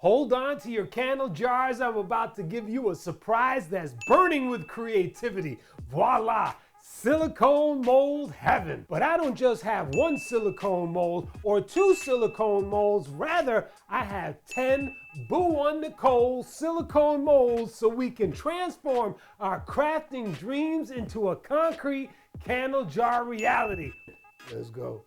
Hold on to your candle jars. I'm about to give you a surprise that's burning with creativity. Voila! Silicone mold heaven. But I don't just have one silicone mold or two silicone molds. Rather, I have 10 Boowan Nicole silicone molds so we can transform our crafting dreams into a concrete candle jar reality. Let's go.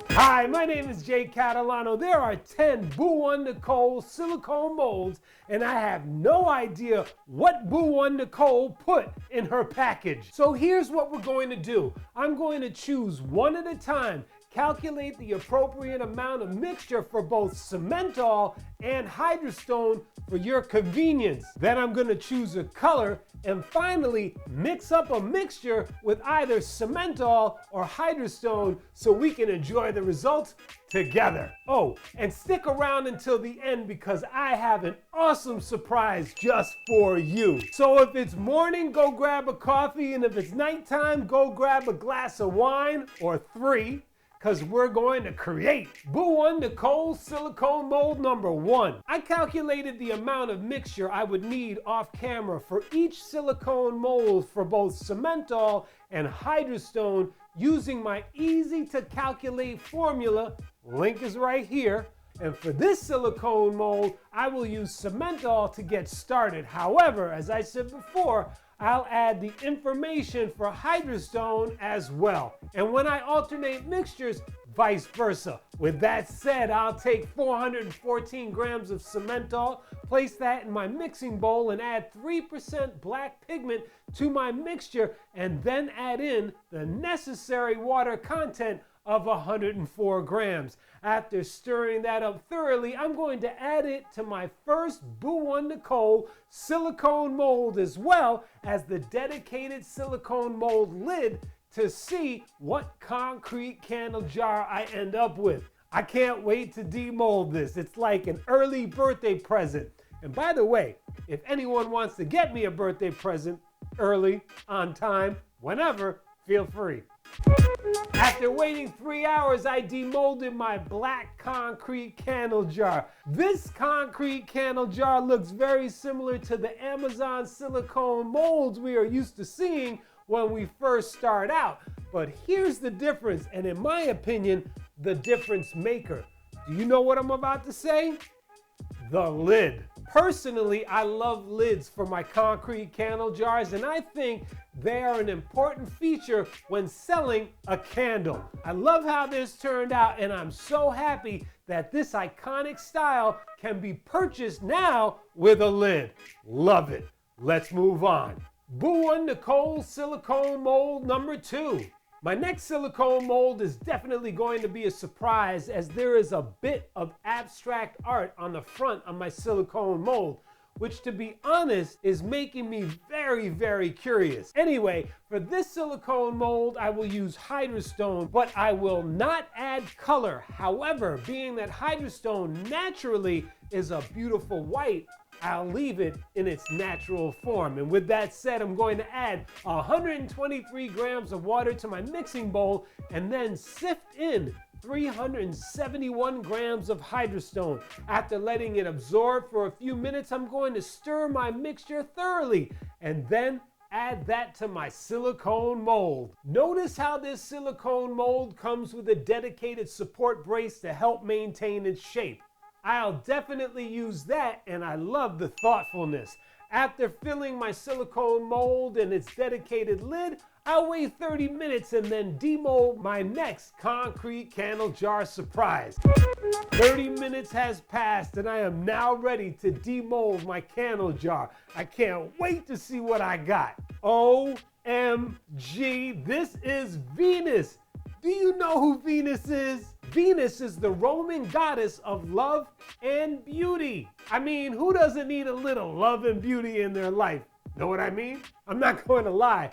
Hi, my name is Jay Catalano. There are 10 Boowan Nicole silicone molds, and I have no idea what Boowan Nicole put in her package. So here's what we're going to do. I'm going to choose one at a time, calculate the appropriate amount of mixture for both Cement All and Hydrostone for your convenience. Then I'm going to choose a color and finally mix up a mixture with either Cement All or Hydrostone so we can enjoy the results together. Oh, and stick around until the end because I have an awesome surprise just for you. So if it's morning, go grab a coffee, and if it's nighttime, go grab a glass of wine or 3. Because we're going to create Boowan Nicole silicone mold number 1. I calculated the amount of mixture I would need off camera for each silicone mold for both Cement All and Hydrostone using my easy to calculate formula. Link is right here. And for this silicone mold, I will use Cement All to get started. However, as I said before, I'll add the information for Hydrostone as well. And when I alternate mixtures, vice versa. With that said, I'll take 414 grams of Cement All, place that in my mixing bowl and add 3% black pigment to my mixture, and then add in the necessary water content of 104 grams. After stirring that up thoroughly, I'm going to add it to my first Boowan Nicole silicone mold as well as the dedicated silicone mold lid to see what concrete candle jar I end up with. I can't wait to demold this. It's like an early birthday present. And by the way, if anyone wants to get me a birthday present early, on time, whenever, feel free. After waiting 3 hours, I demolded my black concrete candle jar. This concrete candle jar looks very similar to the Amazon silicone molds we are used to seeing when we first start out. But here's the difference, and in my opinion, the difference maker. Do you know what I'm about to say? The lid. Personally, I love lids for my concrete candle jars, and I think they are an important feature when selling a candle. I love how this turned out, and I'm so happy that this iconic style can be purchased now with a lid. Love it. Let's move on. Boowan Nicole silicone mold number 2. My next silicone mold is definitely going to be a surprise, as there is a bit of abstract art on the front of my silicone mold, which, to be honest, is making me very, very curious. Anyway, for this silicone mold, I will use Hydrostone, but I will not add color. However, being that Hydrostone naturally is a beautiful white, I'll leave it in its natural form. And with that said, I'm going to add 123 grams of water to my mixing bowl and then sift in 371 grams of Hydrostone. After letting it absorb for a few minutes, I'm going to stir my mixture thoroughly and then add that to my silicone mold. Notice how this silicone mold comes with a dedicated support brace to help maintain its shape. I'll definitely use that, and I love the thoughtfulness. After filling my silicone mold and its dedicated lid, I'll wait 30 minutes and then demold my next concrete candle jar surprise. 30 minutes has passed and I am now ready to demold my candle jar. I can't wait to see what I got. OMG, this is Venus. Do you know who Venus is? Venus is the Roman goddess of love and beauty. I mean, who doesn't need a little love and beauty in their life? Know what I mean? I'm not going to lie.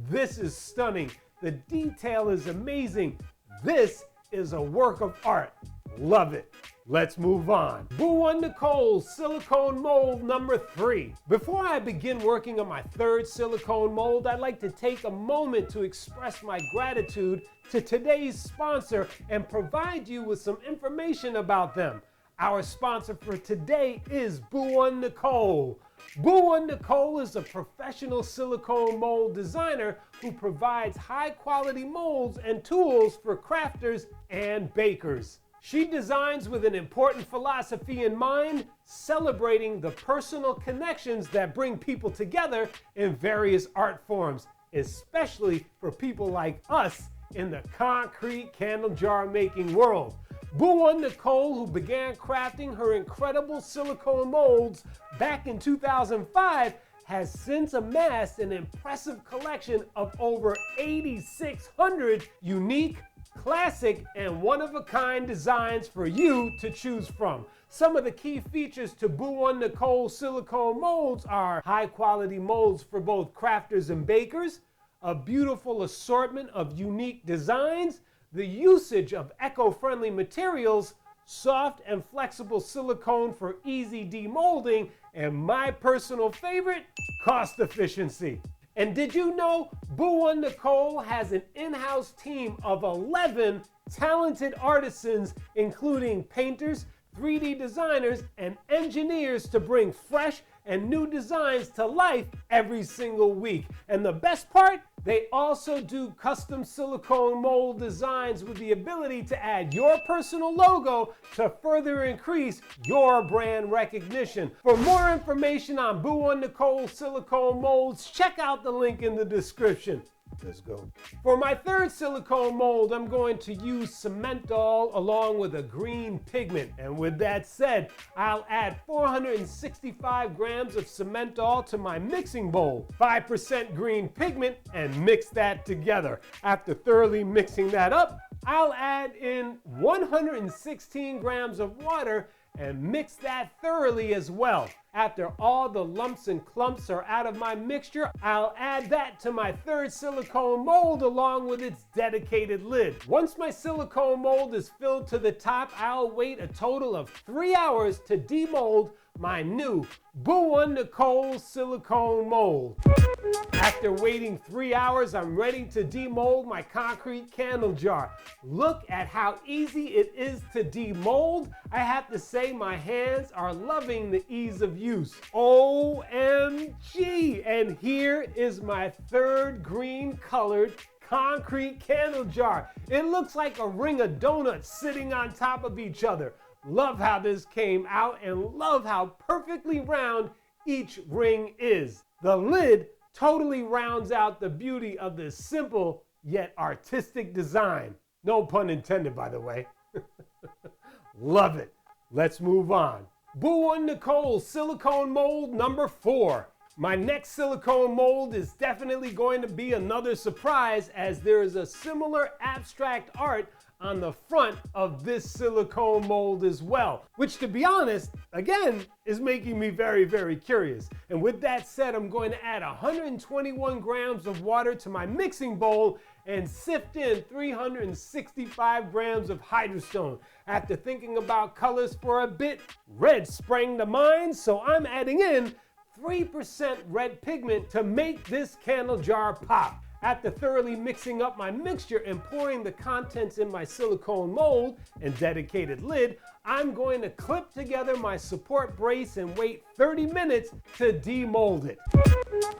This is stunning. The detail is amazing. This is a work of art. Love it. Let's move on. Boowan Nicole silicone mold number 3. Before I begin working on my third silicone mold, I'd like to take a moment to express my gratitude to today's sponsor and provide you with some information about them. Our sponsor for today is Boowan Nicole. Boowan Nicole is a professional silicone mold designer who provides high-quality molds and tools for crafters and bakers. She designs with an important philosophy in mind, celebrating the personal connections that bring people together in various art forms, especially for people like us in the concrete candle jar making world. Boowan Nicole, who began crafting her incredible silicone molds back in 2005, has since amassed an impressive collection of over 8,600 unique, classic, and one-of-a-kind designs for you to choose from. Some of the key features to Boowan Nicole silicone molds are high-quality molds for both crafters and bakers, a beautiful assortment of unique designs, the usage of eco-friendly materials, soft and flexible silicone for easy demolding, and my personal favorite, cost efficiency. And did you know Boowan Nicole has an in-house team of 11 talented artisans, including painters, 3D designers, and engineers to bring fresh and new designs to life every single week. And the best part, they also do custom silicone mold designs with the ability to add your personal logo to further increase your brand recognition. For more information on Boowan Nicole silicone molds, check out the link in the description. Let's go. For my third silicone mold, I'm going to use Cement All along with a green pigment. And with that said, I'll add 465 grams of Cement All to my mixing bowl, 5% green pigment, and mix that together. After thoroughly mixing that up, I'll add in 116 grams of water and mix that thoroughly as well. After all the lumps and clumps are out of my mixture, I'll add that to my third silicone mold along with its dedicated lid. Once my silicone mold is filled to the top, I'll wait a total of 3 hours to demold my new Boowan Nicole silicone mold. After waiting 3 hours, I'm ready to demold my concrete candle jar. Look at how easy it is to demold. I have to say my hands are loving the ease of use. OMG! And here is my third green colored concrete candle jar. It looks like a ring of donuts sitting on top of each other. Love how this came out and love how perfectly round each ring is. The lid totally rounds out the beauty of this simple yet artistic design. No pun intended, by the way. Love it. Let's move on. Boowan Nicole silicone mold number 4. My next silicone mold is definitely going to be another surprise, as there is a similar abstract art on the front of this silicone mold as well, which, to be honest, again, is making me very, very curious. And with that said, I'm going to add 121 grams of water to my mixing bowl and sift in 365 grams of hydrostone. After thinking about colors for a bit, red sprang to mind, so I'm adding in 3% red pigment to make this candle jar pop. After thoroughly mixing up my mixture and pouring the contents in my silicone mold and dedicated lid, I'm going to clip together my support brace and wait 30 minutes to demold it.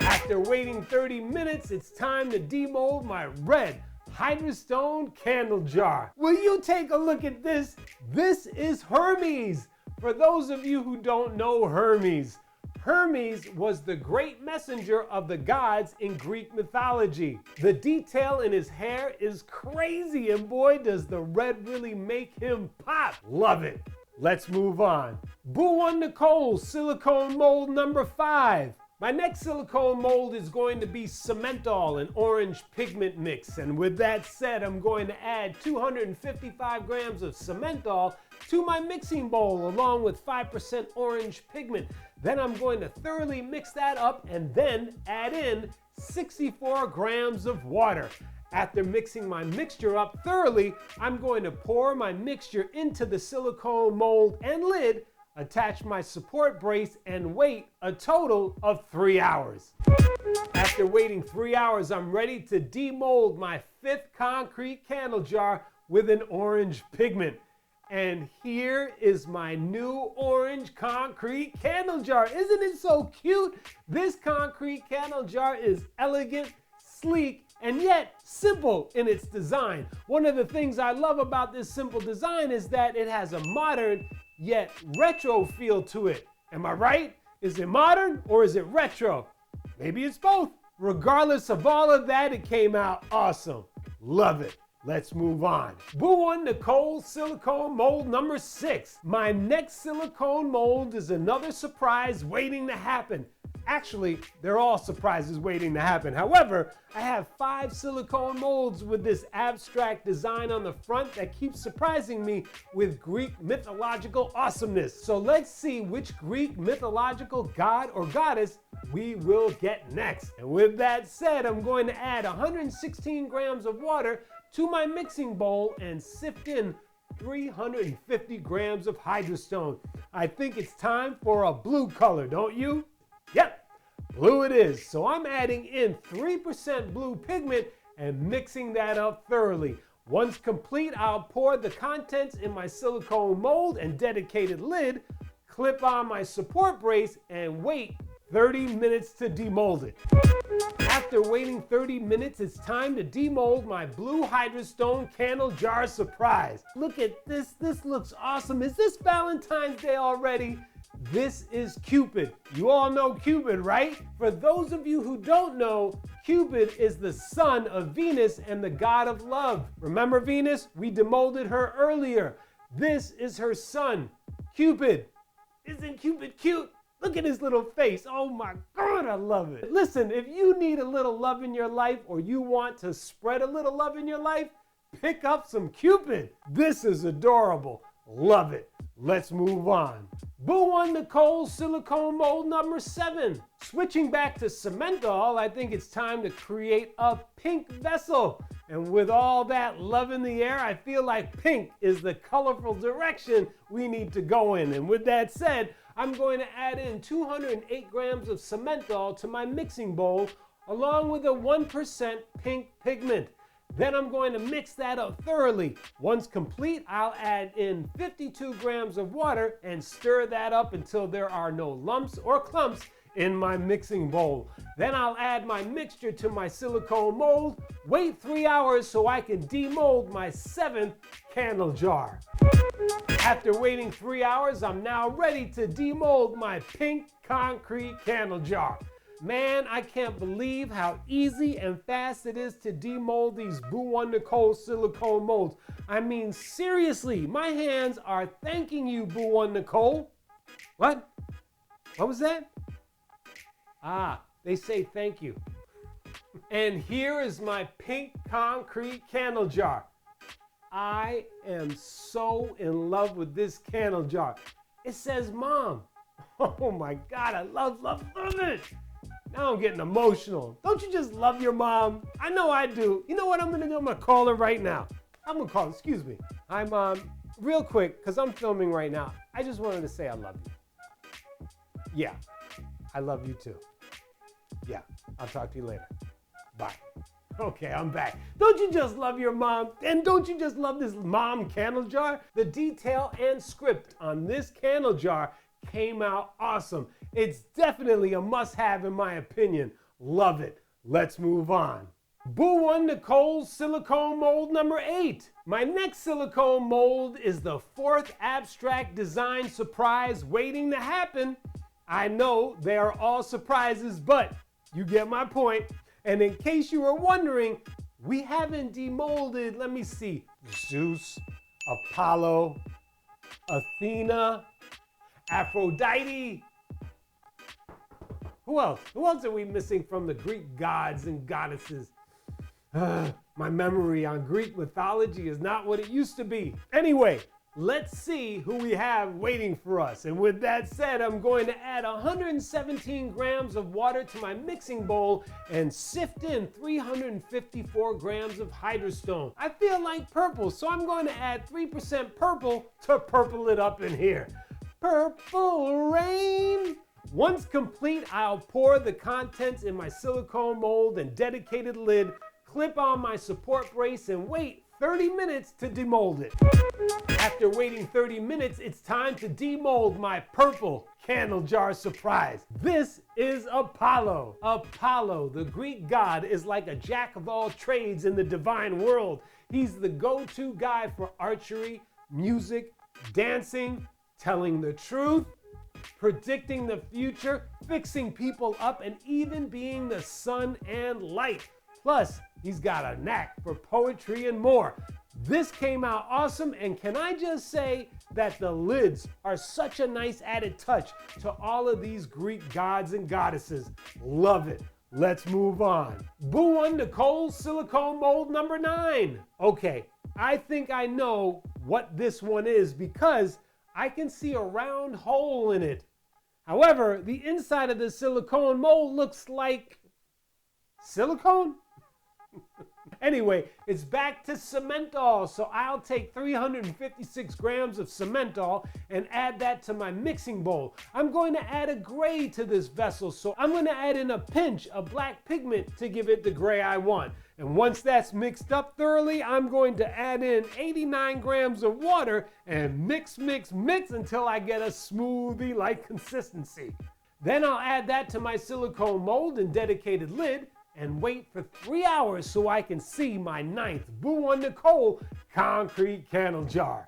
After waiting 30 minutes, it's time to demold my red hydrostone candle jar. Will you take a look at this? This is Hermes. For those of you who don't know Hermes, Hermes was the great messenger of the gods in Greek mythology. The detail in his hair is crazy, and boy, does the red really make him pop. Love it. Let's move on. Boowan Nicole silicone mold number 5. My next silicone mold is going to be Cement All, an orange pigment mix. And with that said, I'm going to add 255 grams of Cement All to my mixing bowl along with 5% orange pigment. Then I'm going to thoroughly mix that up and then add in 64 grams of water. After mixing my mixture up thoroughly, I'm going to pour my mixture into the silicone mold and lid, attach my support brace, and wait a total of 3 hours. After waiting 3 hours, I'm ready to demold my 5th concrete candle jar with an orange pigment. And here is my new orange concrete candle jar. Isn't it so cute? This concrete candle jar is elegant, sleek, and yet simple in its design. One of the things I love about this simple design is that it has a modern yet retro feel to it. Am I right? Is it modern or is it retro? Maybe it's both. Regardless of all of that, it came out awesome. Love it. Let's move on. Boowan Nicole silicone mold number 6. My next silicone mold is another surprise waiting to happen. Actually, they're all surprises waiting to happen. However, I have 5 silicone molds with this abstract design on the front that keeps surprising me with Greek mythological awesomeness. So let's see which Greek mythological god or goddess we will get next. And with that said, I'm going to add 116 grams of water to my mixing bowl and sift in 350 grams of hydrostone. I think it's time for a blue color, don't you? Yep, blue it is. So I'm adding in 3% blue pigment and mixing that up thoroughly. Once complete, I'll pour the contents in my silicone mold and dedicated lid, clip on my support brace, and wait 30 minutes to demold it. After waiting 30 minutes, it's time to demold my blue hydrostone candle jar surprise. Look at this, this looks awesome. Is this Valentine's Day already? This is Cupid. You all know Cupid, right? For those of you who don't know, Cupid is the son of Venus and the god of love. Remember Venus? We demolded her earlier. This is her son, Cupid. Isn't Cupid cute? Look at his little face. Oh my God, I love it. Listen, if you need a little love in your life or you want to spread a little love in your life, pick up some Cupid. This is adorable. Love it. Let's move on. Boowan Nicole silicone mold number 7. Switching back to Cement All, I think it's time to create a pink vessel. And with all that love in the air, I feel like pink is the colorful direction we need to go in. And with that said, I'm going to add in 208 grams of Cement All to my mixing bowl, along with a 1% pink pigment. Then I'm going to mix that up thoroughly. Once complete, I'll add in 52 grams of water and stir that up until there are no lumps or clumps in my mixing bowl. Then I'll add my mixture to my silicone mold, wait 3 hours so I can demold my 7th candle jar. After waiting 3 hours, I'm now ready to demold my pink concrete candle jar. Man, I can't believe how easy and fast it is to demold these Boowan Nicole silicone molds. I mean, seriously, my hands are thanking you, Boowan Nicole. What? What was that? Ah, they say thank you. And here is my pink concrete candle jar. I am so in love with this candle jar. It says mom. Oh my God, I love it. Now I'm getting emotional. Don't you just love your mom? I know I do. You know what I'm gonna do? I'm gonna call her right now. I'm gonna call her, excuse me. Hi Mom, real quick, cause I'm filming right now. I just wanted to say I love you. Yeah, I love you too. Yeah, I'll talk to you later. Bye. Okay, I'm back. Don't you just love your mom? And don't you just love this mom candle jar? The detail and script on this candle jar came out awesome. It's definitely a must-have in my opinion. Love it. Let's move on. Boowan Nicole silicone mold number 8. My next silicone mold is the 4th abstract design surprise waiting to happen. I know they are all surprises, but you get my point. And in case you were wondering, we haven't demolded, let me see, Zeus, Apollo, Athena, Aphrodite. Who else? Who else are we missing from the Greek gods and goddesses? My memory on Greek mythology is not what it used to be. Anyway, let's see who we have waiting for us. And with that said, I'm going to add 117 grams of water to my mixing bowl and sift in 354 grams of hydrostone. I feel like purple, so I'm going to add 3% purple to purple it up in here. Purple rain. Once complete, I'll pour the contents in my silicone mold and dedicated lid, clip on my support brace, and wait 30 minutes to demold it. After waiting 30 minutes, it's time to demold my purple candle jar surprise. This is Apollo. Apollo, the Greek god, is like a jack of all trades in the divine world. He's the go-to guy for archery, music, dancing, telling the truth, predicting the future, fixing people up, and even being the sun and light. Plus, he's got a knack for poetry and more. This came out awesome, and can I just say that the lids are such a nice added touch to all of these Greek gods and goddesses. Love it. Let's move on. Boowan Nicole silicone mold number 9. Okay, I think I know what this one is because I can see a round hole in it. However, the inside of the silicone mold looks like silicone? Anyway, it's back to Cement All, so I'll take 356 grams of Cement All and add that to my mixing bowl. I'm going to add a gray to this vessel, so I'm going to add in a pinch of black pigment to give it the gray I want. And once that's mixed up thoroughly, I'm going to add in 89 grams of water and mix until I get a smoothie-like consistency. Then I'll add that to my silicone mold and dedicated lid and wait for 3 hours so I can see my 9th Boowan Nicole concrete candle jar.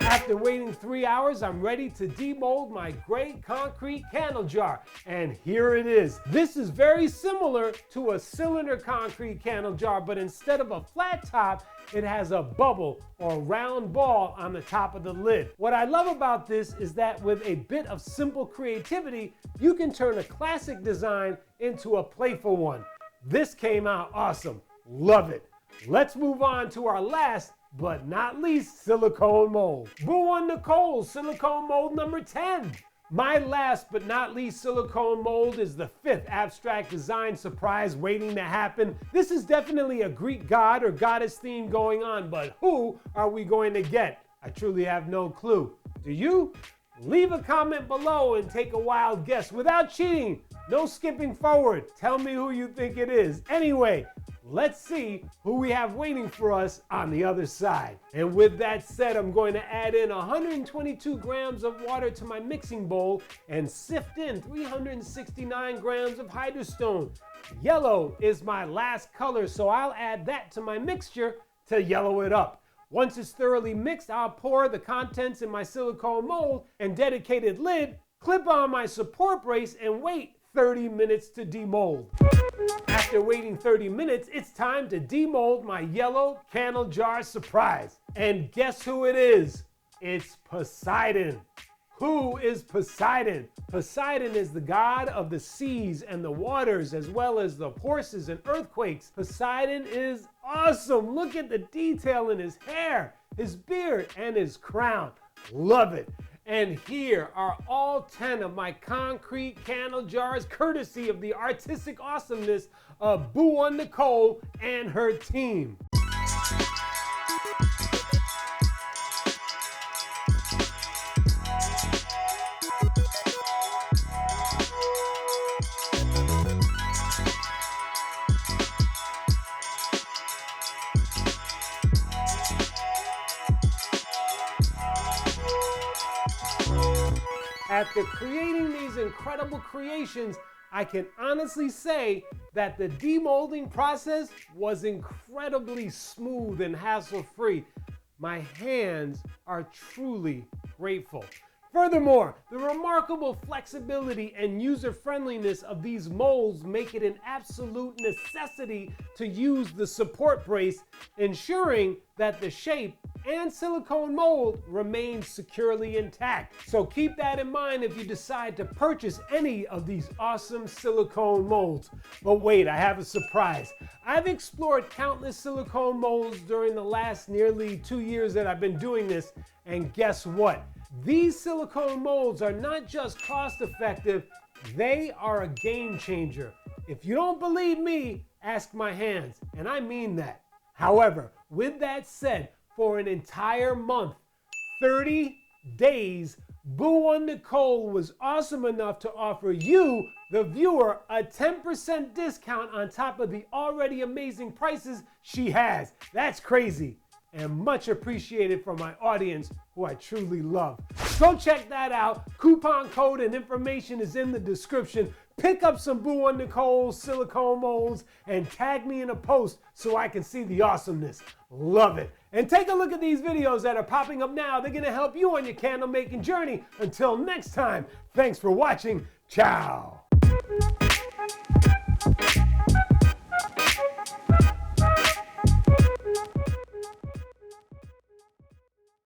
After waiting 3 hours, I'm ready to demold my gray concrete candle jar, and here it is. This is very similar to a cylinder concrete candle jar, but instead of a flat top, it has a bubble or round ball on the top of the lid. What I love about this is that with a bit of simple creativity, you can turn a classic design into a playful one. This came out awesome. Love it. Let's move on to our last but not least silicone mold. Boowan Nicole silicone mold number 10. My last but not least silicone mold is the 5th abstract design surprise waiting to happen. This is definitely a Greek god or goddess theme going on, but who are we going to get? I truly have no clue. Do you? Leave a comment below and take a wild guess without cheating. No skipping forward. Tell me who you think it is. Anyway, let's see who we have waiting for us on the other side. And with that said, I'm going to add in 122 grams of water to my mixing bowl and sift in 369 grams of hydrostone. Yellow is my last color, so I'll add that to my mixture to yellow it up. Once it's thoroughly mixed, I'll pour the contents in my silicone mold and dedicated lid, clip on my support brace, and wait 30 minutes to demold. After waiting 30 minutes, it's time to demold my yellow candle jar surprise. And guess who it is? It's Poseidon. Who is Poseidon? Poseidon is the god of the seas and the waters, as well as the horses and earthquakes. Poseidon is awesome. Look at the detail in his hair, his beard, and his crown. Love it. And here are all 10 of my concrete candle jars, courtesy of the artistic awesomeness of Boowan Nicole and her team. After creating these incredible creations, I can honestly say that the demolding process was incredibly smooth and hassle-free. My hands are truly grateful. Furthermore, the remarkable flexibility and user-friendliness of these molds make it an absolute necessity to use the support brace, ensuring that the shape and silicone mold remain securely intact. So keep that in mind if you decide to purchase any of these awesome silicone molds. But wait, I have a surprise. I've explored countless silicone molds during the last nearly 2 years that I've been doing this, and guess what? These silicone molds are not just cost effective, they are a game changer. If you don't believe me, ask my hands, and I mean that. However, with that said, for an entire month, 30 days Boowan Nicole was awesome enough to offer you, the viewer, a 10% discount on top of the already amazing prices she has. That's crazy and much appreciated from my audience, who I truly love. Go check that out. Coupon code and information is in the description. Pick up some Boowan Nicole silicone molds and tag me in a post so I can see the awesomeness. Love it. And take a look at these videos that are popping up now. They're gonna help you on your candle making journey. Until next time, thanks for watching. Ciao.